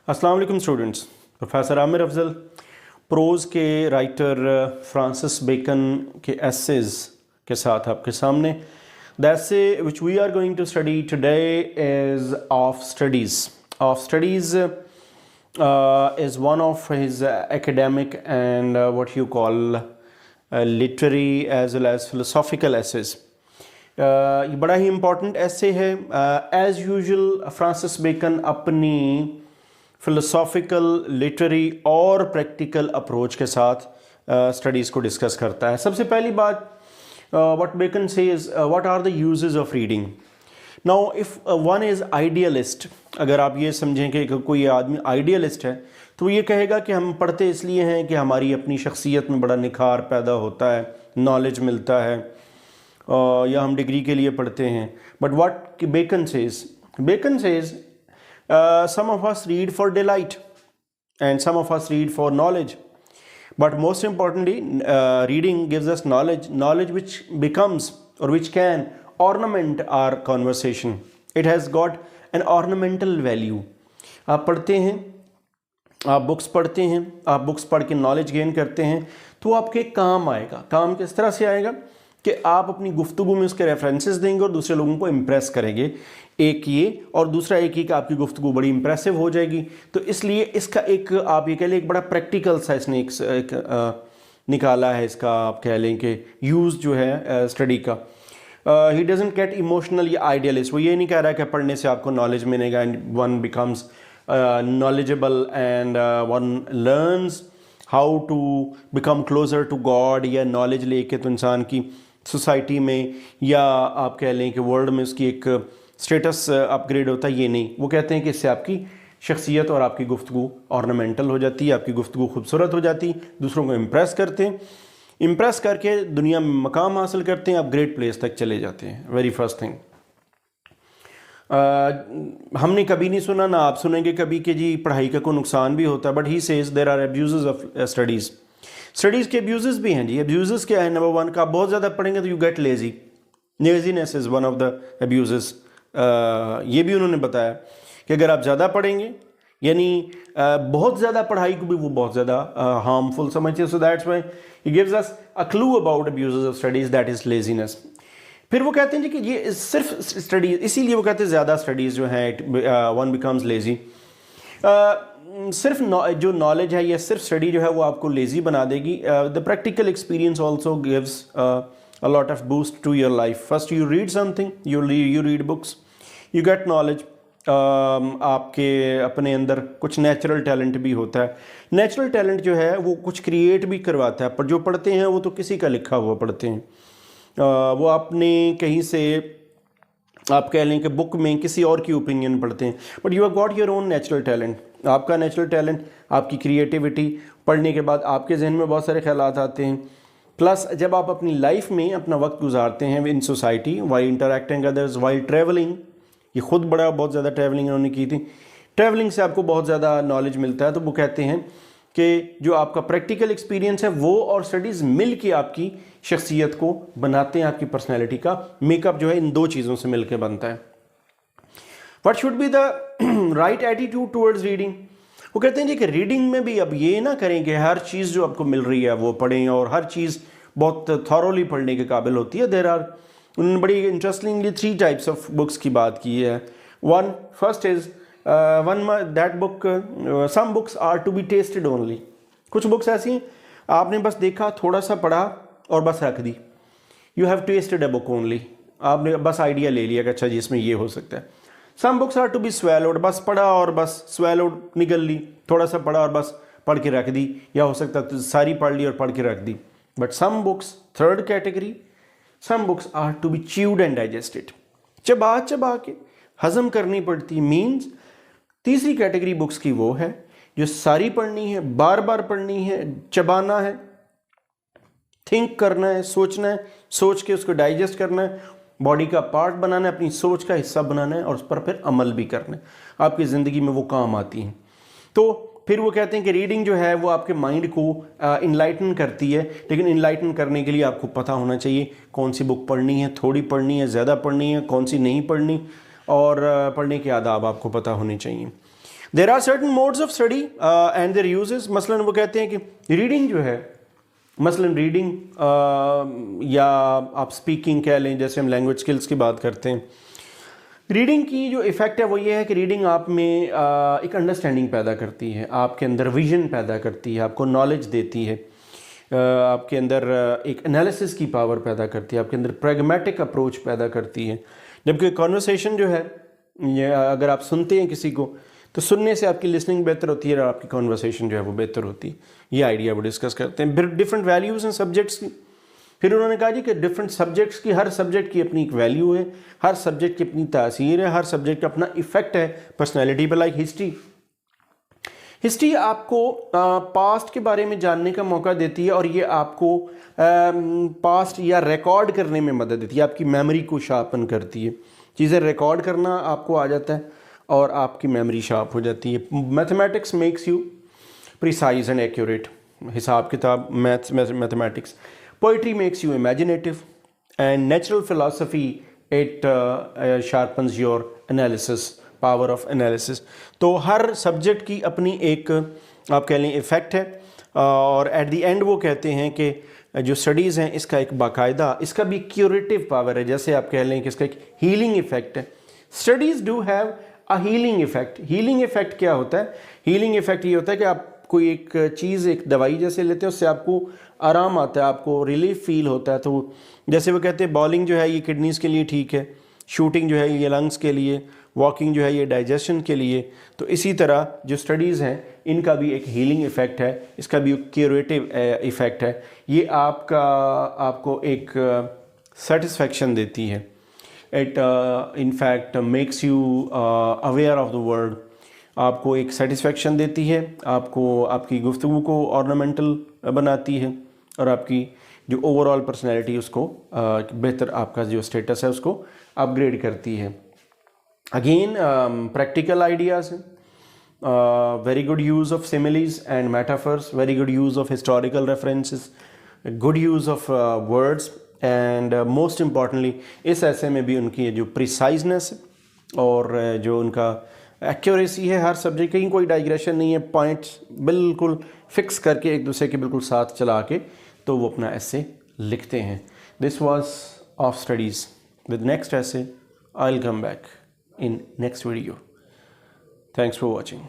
अस्सलाम वालेकुम students. Professor Aamir Afzal prose के राइटर फ्रांसिस बेकन के एसेस के साथ आपके सामने। The essay which we are going to study today is of studies is one of his academic and what you call literary as well as philosophical essays. ये बड़ा ही important ऐसे है। As usual Francis bacon अपनी फ़िलोसॉफ़िकल, literary और practical approach के साथ studies को discuss करता है। सबसे पहली बात, what Bacon says, what are the uses of reading. Now if one is idealist, अगर आप ये समझें कि कोई आदमी आइडियलिस्ट है तो ये कहेगा कि हम पढ़ते इसलिए हैं कि हमारी अपनी शख्सियत में बड़ा निखार पैदा होता है, नॉलेज मिलता है, या हम डिग्री के लिए पढ़ते हैं। But what Bacon says some of us read for delight and some of us read for knowledge, but most importantly reading gives us knowledge which becomes or which can ornament our conversation. It has got an ornamental value. आप पढ़ते हैं, आप books पढ़ते हैं, आप books पढ़ के knowledge gain करते हैं तो आपके काम आएगा। काम किस तरह से आएगा कि आप अपनी गुफ्तगू में उसके रेफरेंसेस देंगे और दूसरे लोगों को इम्प्रेस करेंगे। एक ये और दूसरा एक ही कि आपकी गुफ्तगू बड़ी इंप्रेसिव हो जाएगी। तो इसलिए इसका एक आप ये कह लें एक बड़ा प्रैक्टिकल सा इसने एक निकाला है, इसका आप कह लें कि यूज़ जो है स्टडी का। ही डजंट गेट इमोशनल या आइडियलिस्ट। वो ये नहीं कह रहा है कि पढ़ने से आपको नॉलेज मिलेगा and one becomes knowledgeable and one learns how to become closer to God, या नॉलेज लेके तो इंसान की सोसाइटी में या आप कह लें कि वर्ल्ड में उसकी एक स्टेटस अपग्रेड होता है। ये नहीं, वो कहते हैं कि इससे आपकी शख्सियत और आपकी गुफ्तगू ऑर्नामेंटल हो जाती है, आपकी गुफ्तगू खूबसूरत हो जाती, दूसरों को इम्प्रेस करते हैं, इम्प्रेस करके दुनिया में मकाम हासिल करते हैं, आप ग्रेट प्लेस तक चले जाते हैं। वेरी फर्स्ट थिंग, हमने कभी नहीं सुना, ना आप सुनेंगे कभी कि जी पढ़ाई का कोई नुकसान भी होता है। But he says there are abuses of studies के अब्यूजेस भी हैं जी। अब्यूजेस क्या है? नंबर वन का, आप बहुत ज़्यादा पढ़ेंगे तो you get laziness is one of the abuses. ये भी उन्होंने बताया कि अगर आप ज़्यादा पढ़ेंगे यानी बहुत ज़्यादा पढ़ाई को भी वो बहुत ज़्यादा हार्मफुल समझते हैं। So that's why he gives us a clue about abuses of studies, that is laziness. फिर वो कहते हैं जी कि ये सिर्फ स्टडीज़, इसीलिए वो कहते हैं ज़्यादा स्टडीज़ जो हैं वन बिकम्स लेजी। सिर्फ जो नॉलेज है या सिर्फ स्टडी जो है वो आपको लेजी बना देगी। The practical experience also gives a lot of boost to your life. First you read something, you read books, you get knowledge. आपके अपने अंदर कुछ नेचुरल टैलेंट भी होता है। नेचुरल टैलेंट जो है वो कुछ क्रिएट भी करवाता है, पर जो पढ़ते हैं वो तो किसी का लिखा हुआ पढ़ते हैं। वो आपने कहीं से आप कह लें कि बुक में किसी और की ओपिनियन पढ़ते हैं, but you have got your own natural talent. आपका नेचुरल टैलेंट, आपकी क्रिएटिविटी, पढ़ने के बाद आपके जहन में बहुत सारे ख्यालात आते हैं। प्लस जब आप अपनी लाइफ में अपना वक्त गुजारते हैं in society, while interacting others, while travelling, ये खुद बड़ा बहुत ज़्यादा ट्रैवलिंग उन्होंने की थी, ट्रैवलिंग से आपको बहुत ज़्यादा नॉलेज मिलता है। तो वो कहते हैं कि जो आपका प्रैक्टिकल एक्सपीरियंस है वो और स्टडीज़ मिल के आपकी शख्सियत को बनाते हैं, आपकी पर्सनैलिटी का मेकअप जो है इन दो चीज़ों से मिल के बनता है। What should be the right attitude towards reading. वो कहते हैं जी कि रीडिंग में भी अब ये ना करें कि हर चीज़ जो आपको मिल रही है वो पढ़ें और हर चीज़ बहुत थॉरोली पढ़ने के काबिल होती है। देयर आर, उन्होंने बड़ी इंटरेस्टिंगली 3 टाइप्स ऑफ बुक्स की बात की है। First is that book, some books are to be tasted only. कुछ बुक्स ऐसी हैं आपने बस देखा, थोड़ा सा पढ़ा और बस रख दी। You have tasted a book only, आपने बस आइडिया ले लिया कि अच्छा जी इसमें ये हो सकता है। Some books are to be swallowed, बस पढ़ा और बस स्वेलोड निगल ली, थोड़ा सा पढ़ा और बस पढ़ के रख दी, या हो सकता है तो सारी पढ़ ली और पढ़ के रख दी। But some books, third category, some books are to be chewed and digested, चबा चबा के हजम करनी पड़ती। मीन्स तीसरी कैटेगरी बुक्स की वो है जो सारी पढ़नी है, बार बार पढ़नी है, चबाना है, थिंक करना है, सोचना है, सोच के उसको डाइजेस्ट करना है, बॉडी का पार्ट बनाना है, अपनी सोच का हिस्सा बनाना है और उस पर फिर अमल भी करना है, आपकी ज़िंदगी में वो काम आती हैं। तो फिर वो कहते हैं कि रीडिंग जो है वो आपके माइंड को इनलाइटन करती है, लेकिन इनलाइटन करने के लिए आपको पता होना चाहिए कौन सी बुक पढ़नी है, थोड़ी पढ़नी है, ज़्यादा पढ़नी है, कौन सी नहीं पढ़नी, और पढ़ने के आदाब आपको पता होने चाहिए। There are certain modes of study and their uses. मसलन वो कहते हैं कि रीडिंग जो है, मसलन रीडिंग या आप स्पीकिंग कह लें, जैसे हम लैंग्वेज स्किल्स की बात करते हैं, रीडिंग की जो इफ़ेक्ट है वो ये है कि रीडिंग आप में एक अंडरस्टैंडिंग पैदा करती है, आपके अंदर विजन पैदा करती है, आपको नॉलेज देती है, आपके अंदर एक एनालिसिस की पावर पैदा करती है, आपके अंदर प्रैग्मेटिक अप्रोच पैदा करती है। जबकि कॉन्वर्सेशन जो है, ये अगर आप सुनते हैं किसी को तो सुनने से आपकी लिसनिंग बेहतर होती है और आपकी कॉन्वर्सेशन जो है वो बेहतर होती है। ये आइडिया वो डिस्कस करते हैं। डिफरेंट वैल्यूज़ हैं सब्जेक्ट्स की। फिर उन्होंने कहा जी कि डिफरेंट सब्जेक्ट्स की, हर सब्जेक्ट की अपनी एक वैल्यू है, हर सब्जेक्ट की अपनी तासीर है, हर सब्जेक्ट का अपना इफेक्ट है पर्सनैलिटी पर। लाइक हिस्ट्री आपको पास्ट के बारे में जानने का मौका देती है और ये आपको पास्ट या रिकॉर्ड करने में मदद देती है, आपकी मेमोरी को शार्पन करती है। चीज़ें रिकॉर्ड करना आपको आ जाता है और आपकी मेमोरी शार्प हो जाती है। Mathematics makes you precise and accurate, हिसाब किताब, mathematics. Poetry makes you imaginative and natural philosophy it sharpens your analysis, power of analysis. तो हर सब्जेक्ट की अपनी एक आप कह लें इफ़ेक्ट है और एट द एंड वो कहते हैं कि जो स्टडीज़ हैं इसका एक बाकायदा, इसका भी क्यूरेटिव पावर है। जैसे आप कह लें कि इसका एक हीलिंग इफ़ेक्ट है। Studies do have a healing effect. Healing effect क्या होता है? हीलिंग इफ़ेक्ट ये होता है कि आप कोई एक चीज़, एक दवाई जैसे लेते हैं, उससे आपको आराम आता है, आपको रिलीफ फील होता है। तो जैसे वो कहते हैं बॉलिंग जो है ये किडनीज़ के लिए ठीक है, शूटिंग जो है ये लंग्स के लिए, वॉकिंग जो है ये डाइजेशन के लिए। तो इसी तरह जो स्टडीज़ हैं इनका भी एक हीलिंग इफ़ेक्ट है, इसका भी एक क्यूरेटिव इफ़ेक्ट है। ये आपको एक सेटिस्फेक्शन देती है। It in fact makes you aware of the world. आपको एक सेटिस्फेक्शन देती है, आपको आपकी गुफ्तगू को ऑर्नामेंटल बनाती है और आपकी जो ओवरऑल पर्सनैलिटी उसको बेहतर, आपका जो स्टेटस है उसको अपग्रेड करती है। अगेन प्रैक्टिकल आइडियाज़ हैं, very good use of similes and metaphors, very good use of historical references, good use of words and most importantly इस ऐसे में भी उनकी जो प्रिसाइजनेस और जो उनका एक्यूरेसी है, हर सब्जेक्ट कहीं कोई डाइग्रेशन नहीं है, पॉइंट्स बिल्कुल फिक्स करके एक दूसरे के बिल्कुल साथ चला के तो वो अपना ऐसे लिखते हैं। This was of studies. With next essay I will come back in next video. Thanks for watching.